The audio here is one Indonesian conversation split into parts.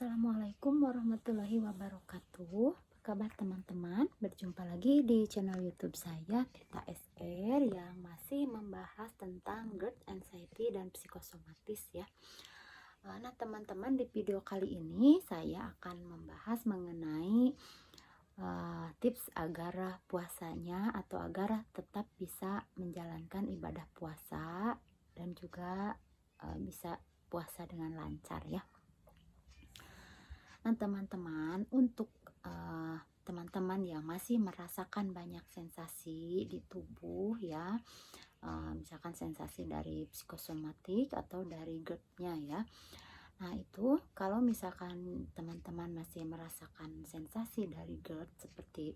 Assalamualaikum warahmatullahi wabarakatuh. Apa kabar teman-teman? Berjumpa lagi di channel YouTube saya, Tita SR, yang masih membahas tentang GERD, anxiety, dan psikosomatis ya. Nah teman-teman, di video kali ini saya akan membahas mengenai tips agar puasanya atau agar tetap bisa menjalankan ibadah puasa dan juga bisa puasa dengan lancar ya. Nah teman-teman, untuk teman-teman yang masih merasakan banyak sensasi di tubuh ya, misalkan sensasi dari psikosomatik atau dari GERD-nya ya. Nah itu kalau misalkan teman-teman masih merasakan sensasi dari GERD seperti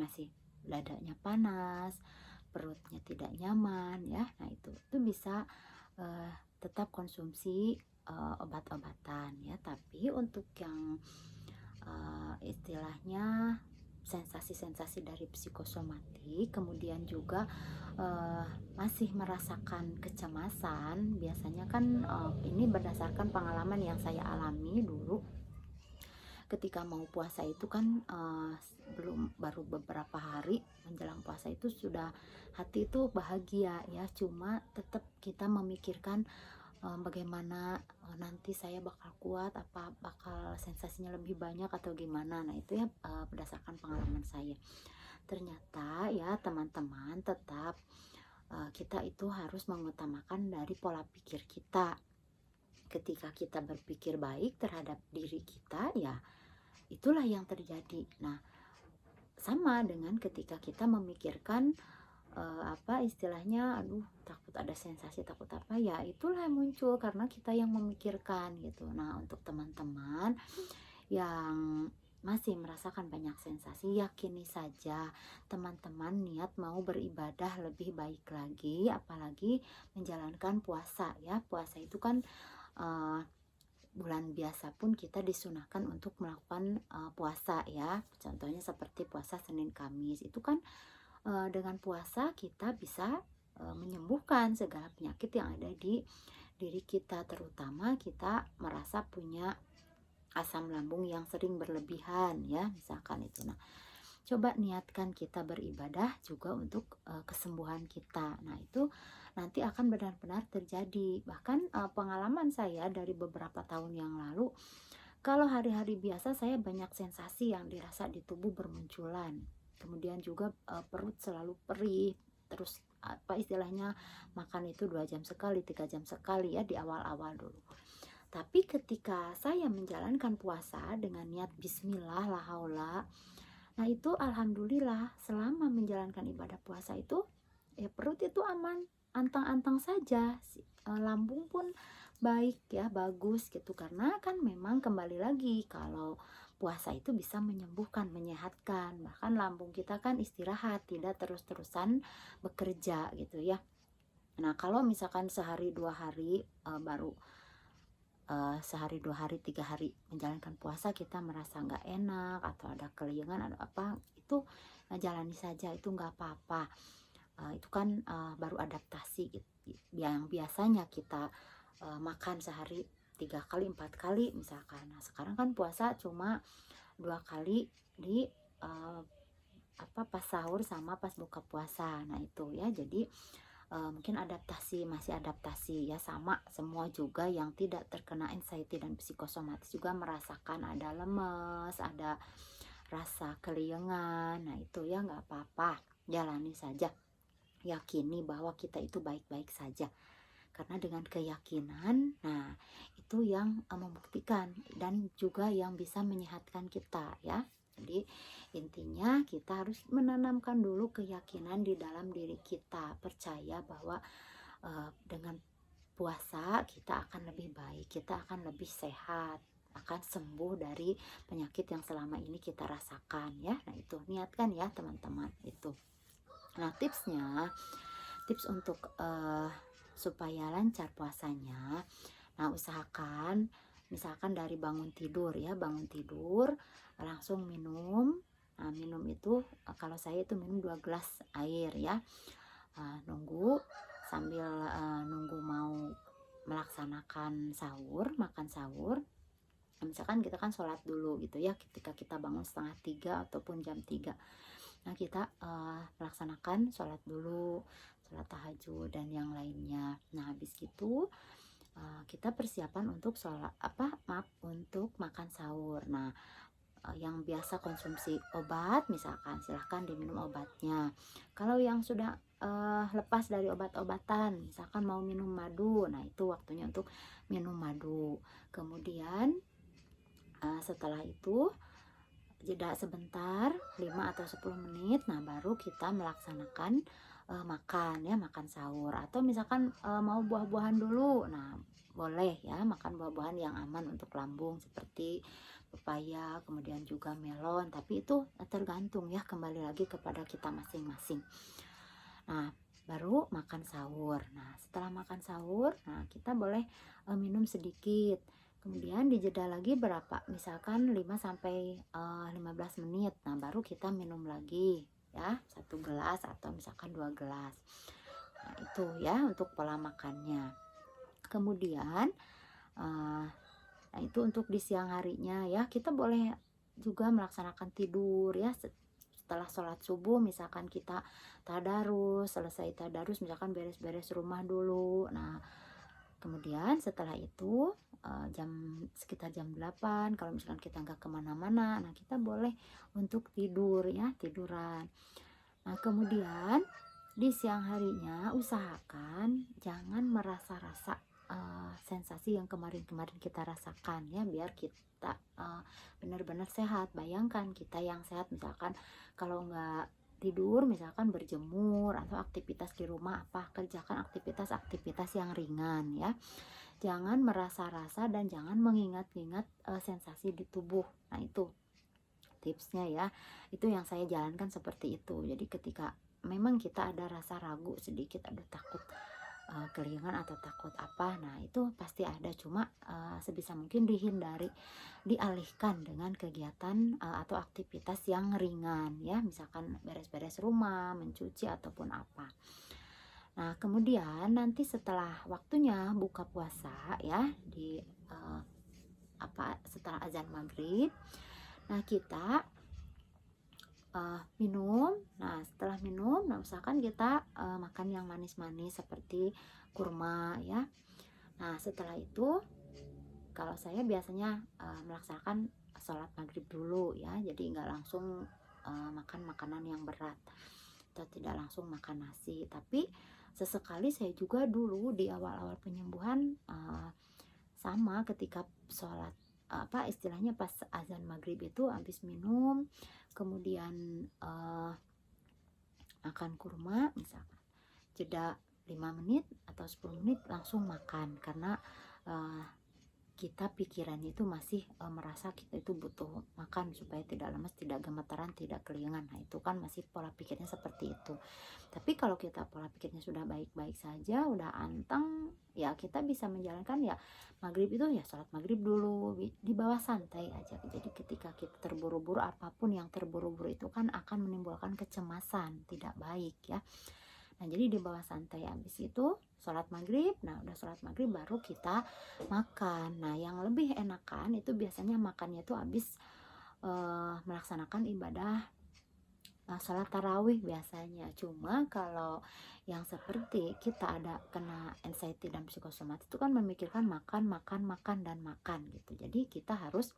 masih dadanya panas, perutnya tidak nyaman ya. Nah itu bisa tetap konsumsi obat-obatan ya. Tapi untuk yang istilahnya sensasi-sensasi dari psikosomatik, kemudian juga masih merasakan kecemasan, biasanya kan ini berdasarkan pengalaman yang saya alami dulu ketika mau puasa itu kan, baru beberapa hari menjelang puasa itu sudah hati itu bahagia ya, cuma tetap kita memikirkan bagaimana nanti saya bakal kuat, apa bakal sensasinya lebih banyak atau gimana. Nah itu ya berdasarkan pengalaman saya. Ternyata ya teman-teman, tetap kita itu harus mengutamakan dari pola pikir kita. Ketika kita berpikir baik terhadap diri kita, ya itulah yang terjadi. Nah sama dengan ketika kita memikirkan apa istilahnya, aduh takut ada sensasi, takut apa ya, itulah yang muncul karena kita yang memikirkan gitu. Nah untuk teman-teman yang masih merasakan banyak sensasi, yakini saja teman-teman niat mau beribadah lebih baik lagi, apalagi menjalankan puasa ya. Puasa itu kan bulan biasa pun kita disunahkan untuk melakukan puasa ya. Contohnya seperti puasa Senin Kamis, itu kan dengan puasa kita bisa menyembuhkan segala penyakit yang ada di diri kita, terutama kita merasa punya asam lambung yang sering berlebihan ya, misalkan itu. Nah coba niatkan kita beribadah juga untuk kesembuhan kita. Nah itu nanti akan benar-benar terjadi. Bahkan pengalaman saya dari beberapa tahun yang lalu, kalau hari-hari biasa saya banyak sensasi yang dirasa di tubuh bermunculan. Kemudian juga perut selalu perih, terus apa istilahnya, makan itu 2 jam sekali, 3 jam sekali ya di awal-awal dulu. Tapi ketika saya menjalankan puasa dengan niat bismillah la haula, nah itu alhamdulillah selama menjalankan ibadah puasa itu ya perut itu aman, antang-antang saja, lambung pun baik ya, bagus gitu. Karena kan memang kembali lagi, kalau puasa itu bisa menyembuhkan, menyehatkan, bahkan lambung kita kan istirahat, tidak terus-terusan bekerja gitu ya. Nah kalau misalkan sehari 2 hari baru sehari 2 hari 3 hari menjalankan puasa kita merasa nggak enak atau ada keliengan ada apa, itu jalani saja, itu nggak apa-apa. Itu kan baru adaptasi gitu. Yang biasanya kita makan sehari 3 kali 4 kali misalkan, nah sekarang kan puasa cuma 2 kali di apa pas sahur sama pas buka puasa. Nah itu ya, jadi mungkin masih adaptasi ya, sama semua juga yang tidak terkena anxiety dan psikosomatis juga merasakan ada lemes, ada rasa keliengan. Nah itu ya nggak apa-apa, jalani saja, yakini bahwa kita itu baik-baik saja, karena dengan keyakinan nah itu yang membuktikan dan juga yang bisa menyehatkan kita ya. Jadi intinya kita harus menanamkan dulu keyakinan di dalam diri kita, percaya bahwa dengan puasa kita akan lebih baik, kita akan lebih sehat, akan sembuh dari penyakit yang selama ini kita rasakan ya. Nah itu niatkan ya teman-teman itu. Nah tips untuk supaya lancar puasanya, nah usahakan misalkan dari bangun tidur ya, bangun tidur langsung minum. Nah minum itu kalau saya itu minum 2 gelas air ya. Nunggu sambil nunggu mau melaksanakan sahur, makan sahur, misalkan kita kan sholat dulu gitu ya, ketika kita bangun 2:30 ataupun jam 3. Nah kita melaksanakan sholat dulu, sholat tahajud dan yang lainnya. Nah habis gitu kita persiapan untuk untuk makan sahur. Nah yang biasa konsumsi obat misalkan silahkan diminum obatnya. Kalau yang sudah lepas dari obat-obatan misalkan mau minum madu, nah itu waktunya untuk minum madu. Kemudian setelah itu jeda sebentar 5 atau 10 menit, nah baru kita melaksanakan makan ya, makan sahur. Atau misalkan mau buah-buahan dulu, nah boleh ya makan buah-buahan yang aman untuk lambung seperti pepaya, kemudian juga melon, tapi itu tergantung ya, kembali lagi kepada kita masing-masing. Nah baru makan sahur. Nah setelah makan sahur, nah kita boleh minum sedikit. Kemudian dijeda lagi berapa? Misalkan 5 sampai 15 menit. Nah, baru kita minum lagi ya, 1 gelas atau misalkan 2 gelas. Nah, itu ya untuk pola makannya. Kemudian nah itu untuk di siang harinya ya, kita boleh juga melaksanakan tidur ya. Setelah sholat subuh misalkan kita tadarus, selesai tadarus misalkan beres-beres rumah dulu. Nah kemudian setelah itu sekitar jam 8 kalau misalkan kita nggak kemana-mana, nah kita boleh untuk tidur ya, tiduran. Nah kemudian di siang harinya usahakan jangan merasa-rasa sensasi yang kemarin-kemarin kita rasakan ya, biar kita benar-benar sehat. Bayangkan kita yang sehat misalkan kalau nggak tidur misalkan berjemur atau aktivitas di rumah, kerjakan aktivitas yang ringan ya. Jangan merasa-rasa dan jangan mengingat-ingat sensasi di tubuh. Nah itu tipsnya ya, itu yang saya jalankan seperti itu. Jadi ketika memang kita ada rasa ragu sedikit, ada takut keringan atau takut nah itu pasti ada, cuma sebisa mungkin dihindari, dialihkan dengan kegiatan atau aktivitas yang ringan ya, misalkan beres-beres rumah, mencuci ataupun apa. Nah kemudian nanti setelah waktunya buka puasa ya, di setelah azan maghrib, nah kita minum. Nah setelah minum, nah usahakan kita makan yang manis-manis seperti kurma ya. Nah setelah itu kalau saya biasanya melaksanakan sholat maghrib dulu ya, jadi nggak langsung makan makanan yang berat atau tidak langsung makan nasi. Tapi sesekali saya juga dulu di awal-awal penyembuhan sama ketika sholat istilahnya pas azan maghrib itu habis minum, kemudian makan kurma misalkan, jeda 5 menit atau 10 menit langsung makan, karena kita pikirannya itu masih merasa kita itu butuh makan supaya tidak lemas, tidak gemetaran, tidak keringan. Nah itu kan masih pola pikirnya seperti itu. Tapi kalau kita pola pikirnya sudah baik-baik saja, udah anteng ya, kita bisa menjalankan ya maghrib itu ya sholat maghrib dulu di bawah santai aja. Jadi ketika kita terburu-buru, apapun yang terburu-buru itu kan akan menimbulkan kecemasan, tidak baik ya. Nah jadi di bawah santai, habis itu sholat maghrib. Nah udah sholat maghrib baru kita makan. Nah yang lebih enakan itu biasanya makannya itu habis melaksanakan ibadah sholat tarawih biasanya. Cuma kalau yang seperti kita ada kena anxiety dan psikosomatis itu kan memikirkan makan gitu. Jadi kita harus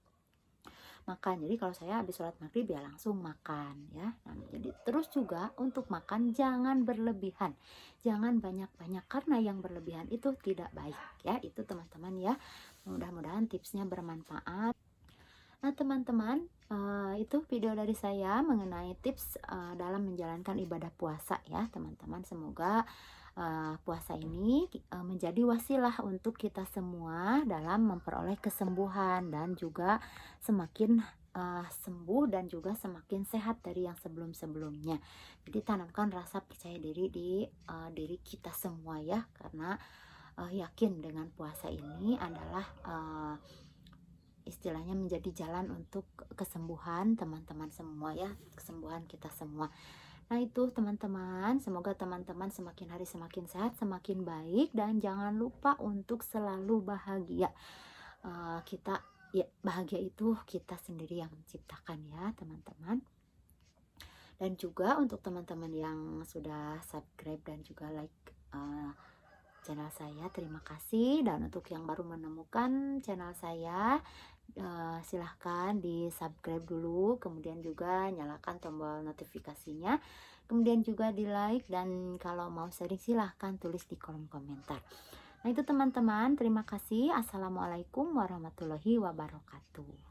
makan. Jadi kalau saya habis sholat maghrib ya langsung makan ya. Nah, jadi terus juga untuk makan jangan berlebihan, jangan banyak-banyak, karena yang berlebihan itu tidak baik ya. Itu teman-teman ya, mudah-mudahan tipsnya bermanfaat. Nah teman-teman, itu video dari saya mengenai tips dalam menjalankan ibadah puasa ya teman-teman. Semoga puasa ini menjadi wasilah untuk kita semua dalam memperoleh kesembuhan dan juga semakin sembuh dan juga semakin sehat dari yang sebelum-sebelumnya. Jadi tanamkan rasa percaya diri di diri kita semua ya, karena yakin dengan puasa ini adalah istilahnya menjadi jalan untuk kesembuhan teman-teman semua ya, kesembuhan kita semua. Nah itu teman-teman, semoga teman-teman semakin hari semakin sehat, semakin baik, dan jangan lupa untuk selalu bahagia. Kita Ya, bahagia itu kita sendiri yang menciptakan ya, teman-teman. Dan juga untuk teman-teman yang sudah subscribe dan juga like channel saya, terima kasih. Dan untuk yang baru menemukan channel saya, silahkan di subscribe dulu, kemudian juga nyalakan tombol notifikasinya, kemudian juga di like, dan kalau mau sharing silahkan tulis di kolom komentar. Nah itu teman-teman, terima kasih. Assalamualaikum warahmatullahi wabarakatuh.